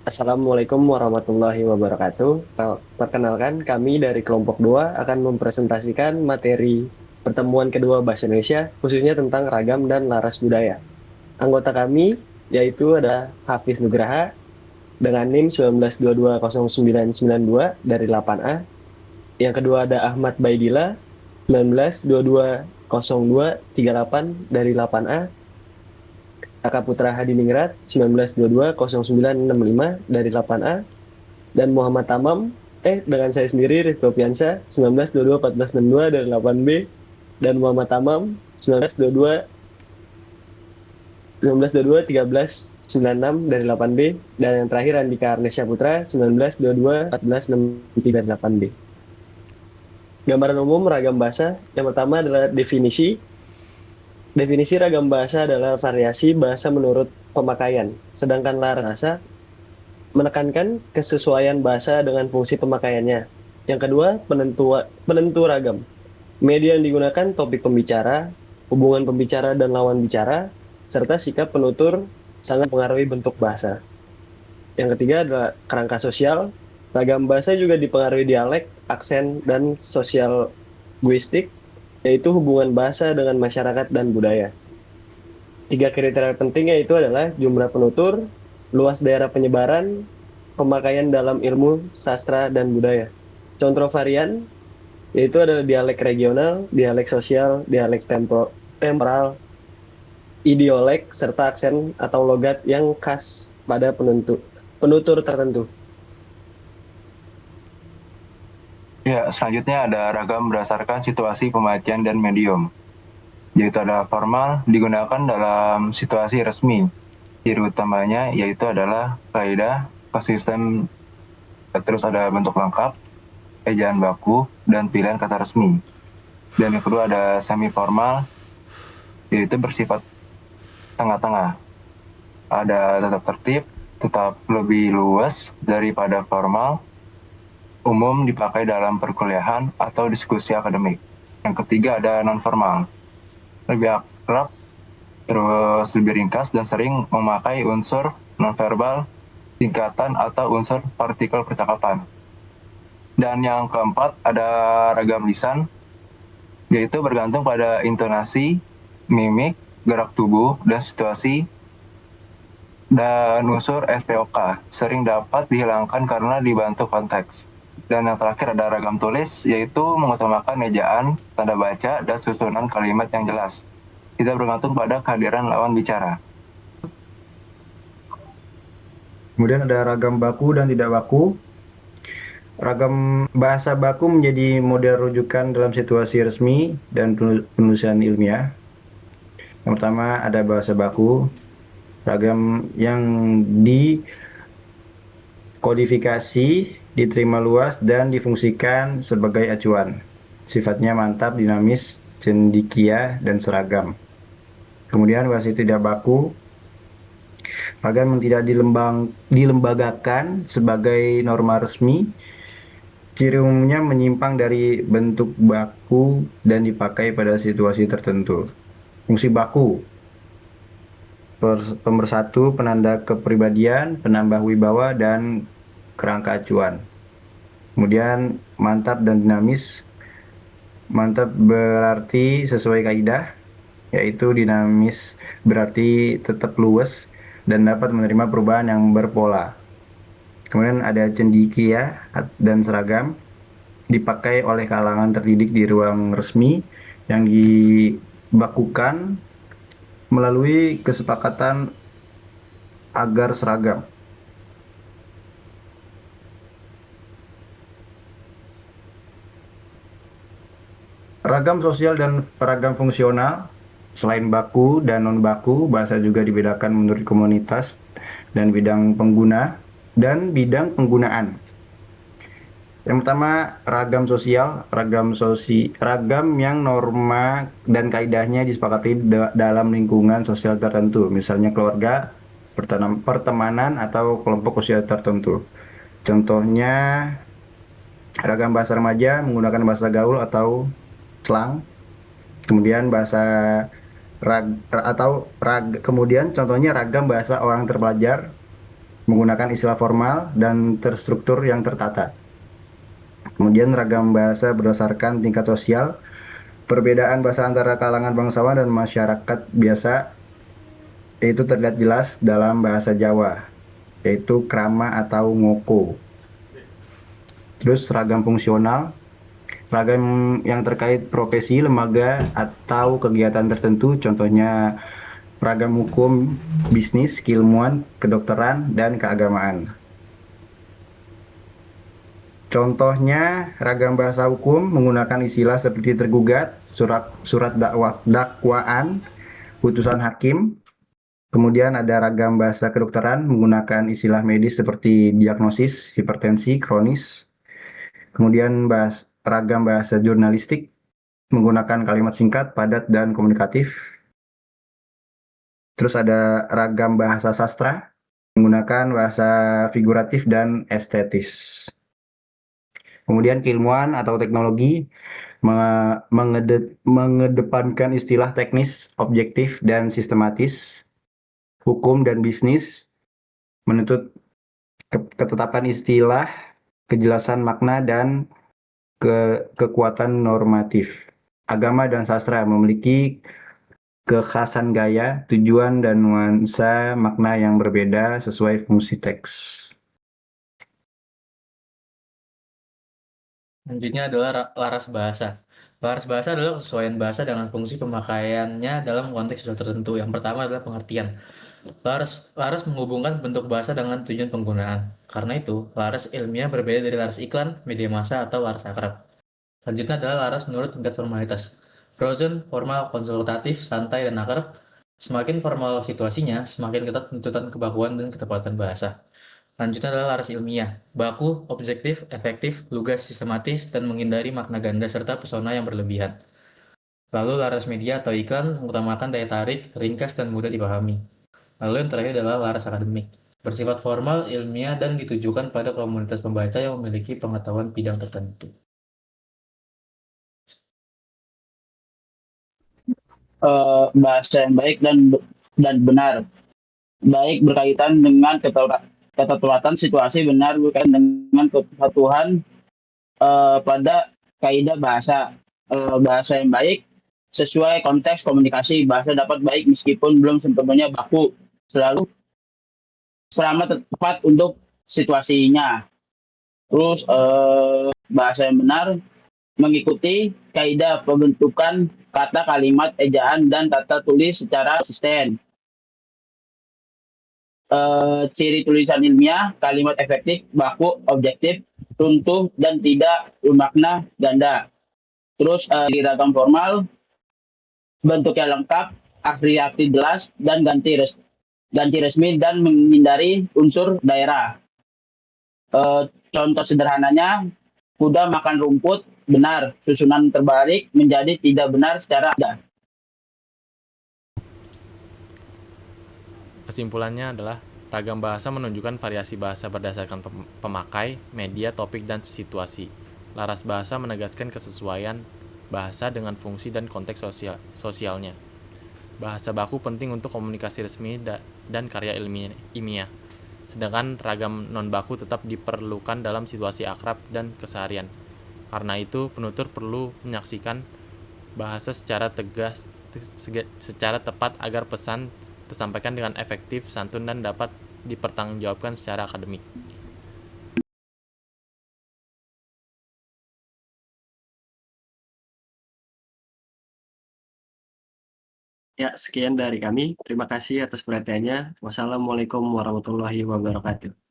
Assalamualaikum warahmatullahi wabarakatuh. Perkenalkan, kami dari kelompok 2 akan mempresentasikan materi pertemuan kedua Bahasa Indonesia, khususnya tentang ragam dan laras budaya. Anggota kami yaitu ada Hafiz Nugraha dengan NIM 19220992 dari 8A. Yang kedua ada Ahmad Baidila 19220238 dari 8A. Kakak Putra Hadiningrat 19220965 dari 8A. Dan Muhammad Tamam dengan saya sendiri Rifko Piansa 19221462 dari 8B dan Muhammad Tamam 1922 1922 1396 dari 8B dan yang terakhir Andika Arnesya Putra 1922 1463 dari 8B. Gambaran umum ragam bahasa yang pertama adalah definisi. Definisi ragam bahasa adalah variasi bahasa menurut pemakaian, sedangkan laras bahasa menekankan kesesuaian bahasa dengan fungsi pemakaiannya. Yang kedua, penentu ragam. Media yang digunakan, topik pembicara, hubungan pembicara dan lawan bicara, serta sikap penutur sangat mempengaruhi bentuk bahasa. Yang ketiga adalah kerangka sosial. Ragam bahasa juga dipengaruhi dialek, aksen, dan sosial linguistik, yaitu hubungan bahasa dengan masyarakat dan budaya. Tiga kriteria pentingnya itu adalah jumlah penutur, luas daerah penyebaran, pemakaian dalam ilmu, sastra, dan budaya. Contoh varian yaitu adalah dialek regional, dialek sosial, dialek temporal, idiolek, serta aksen atau logat yang khas pada penutur tertentu. Ya, selanjutnya ada ragam berdasarkan situasi pemakaian dan medium, yaitu ada formal digunakan dalam situasi resmi. Ciri utamanya yaitu adalah kaidah, konsisten, terus ada bentuk lengkap, ejaan baku, dan pilihan kata resmi. Dan yang kedua ada semi formal, yaitu bersifat tengah-tengah. Ada tetap tertib, tetap lebih luas daripada formal, umum dipakai dalam perkuliahan atau diskusi akademik. Yang ketiga ada non-formal, lebih akrab, terus lebih ringkas dan sering memakai unsur nonverbal, singkatan atau unsur partikel percakapan. Dan yang keempat ada ragam lisan, yaitu bergantung pada intonasi, mimik, gerak tubuh, dan situasi, dan unsur SPOK sering dapat dihilangkan karena dibantu konteks. Dan yang terakhir ada ragam tulis, yaitu mengutamakan ejaan, tanda baca, dan susunan kalimat yang jelas. Tidak bergantung pada kehadiran lawan bicara. Kemudian ada ragam baku dan tidak baku. Ragam bahasa baku menjadi model rujukan dalam situasi resmi dan penulisan ilmiah. Yang pertama ada bahasa baku, ragam yang dikodifikasi, diterima luas, dan difungsikan sebagai acuan. Sifatnya mantap, dinamis, cendekia, dan seragam. Kemudian bahasa tidak baku, ragam yang tidak dilembagakan sebagai norma resmi. Ciri umumnya menyimpang dari bentuk baku dan dipakai pada situasi tertentu. Fungsi baku: pemersatu, penanda kepribadian, penambah wibawa, dan kerangka acuan. Kemudian mantap dan dinamis. Mantap berarti sesuai kaidah, yaitu dinamis berarti tetap luas dan dapat menerima perubahan yang berpola. Kemudian ada cendekia dan seragam, dipakai oleh kalangan terdidik di ruang resmi yang dibakukan melalui kesepakatan agar seragam. Ragam sosial dan ragam fungsional. Selain baku dan non-baku, bahasa juga dibedakan menurut komunitas dan bidang pengguna dan bidang penggunaan. Yang pertama, ragam sosial, ragam yang norma dan kaidahnya disepakati dalam lingkungan sosial tertentu, misalnya keluarga, pertemanan, atau kelompok usia tertentu. Contohnya, ragam bahasa remaja menggunakan bahasa gaul atau slang. Kemudian kemudian contohnya ragam bahasa orang terpelajar, menggunakan istilah formal dan terstruktur yang tertata. Kemudian ragam bahasa berdasarkan tingkat sosial, perbedaan bahasa antara kalangan bangsawan dan masyarakat biasa itu terlihat jelas dalam bahasa Jawa, yaitu krama atau ngoko. Terus ragam fungsional, ragam yang terkait profesi, lembaga, atau kegiatan tertentu, contohnya ragam hukum, bisnis, keilmuan, kedokteran, dan keagamaan. Contohnya, ragam bahasa hukum menggunakan istilah seperti tergugat, surat dakwaan, putusan hakim. Kemudian ada ragam bahasa kedokteran menggunakan istilah medis seperti diagnosis, hipertensi, kronis. Kemudian ragam bahasa jurnalistik menggunakan kalimat singkat, padat, dan komunikatif. Terus ada ragam bahasa sastra menggunakan bahasa figuratif dan estetis. Kemudian keilmuan atau teknologi mengedepankan istilah teknis, objektif, dan sistematis. Hukum dan bisnis menuntut ketetapan istilah, kejelasan makna, dan kekuatan normatif. Agama dan sastra memiliki kekhasan gaya, tujuan, dan nuansa makna yang berbeda sesuai fungsi teks. Selanjutnya adalah laras bahasa. Laras bahasa adalah kesesuaian bahasa dengan fungsi pemakaiannya dalam konteks tertentu. Yang pertama adalah pengertian. Laras menghubungkan bentuk bahasa dengan tujuan penggunaan. Karena itu, laras ilmiah berbeda dari laras iklan, media massa, atau laras akrab. Selanjutnya adalah laras menurut tingkat formalitas. Frozen, formal, konsultatif, santai, dan akrab. Semakin formal situasinya, semakin ketat tuntutan kebakuan dan ketepatan bahasa. Selanjutnya adalah laras ilmiah, baku, objektif, efektif, lugas, sistematis, dan menghindari makna ganda serta pesona yang berlebihan. Lalu laras media atau iklan mengutamakan daya tarik, ringkas, dan mudah dipahami. Lalu yang terakhir adalah laras akademik, bersifat formal, ilmiah, dan ditujukan pada komunitas pembaca yang memiliki pengetahuan bidang tertentu. Bahasa yang baik dan benar. Baik berkaitan dengan ketertuatan situasi, benar berkaitan dengan kepatuhan pada kaidah bahasa. Bahasa yang baik sesuai konteks komunikasi. Bahasa dapat baik meskipun belum sempurnanya baku, selalu selama tepat untuk situasinya. Terus bahasa yang benar mengikuti kaidah pembentukan kata, kalimat, ejaan, dan tata tulis secara konsisten. Ciri tulisan ilmiah, kalimat efektif, baku, objektif, runtuh, dan tidak bermakna ganda. Terus di ragam formal, bentuknya lengkap, arti jelas, dan ganti resmi, dan menghindari unsur daerah. Contoh sederhananya, kuda makan rumput, benar. Susunan terbalik menjadi tidak benar secara ada. Kesimpulannya adalah ragam bahasa menunjukkan variasi bahasa berdasarkan pemakai, media, topik, dan situasi. Laras bahasa menegaskan kesesuaian bahasa dengan fungsi dan konteks sosialnya. Bahasa baku penting untuk komunikasi resmi dan karya ilmiah. Sedangkan ragam non-baku tetap diperlukan dalam situasi akrab dan keseharian. Karena itu, penutur perlu menyaksikan bahasa secara tepat agar pesan tersampaikan dengan efektif, santun, dan dapat dipertanggungjawabkan secara akademik. Ya, sekian dari kami. Terima kasih atas perhatiannya. Wassalamualaikum warahmatullahi wabarakatuh.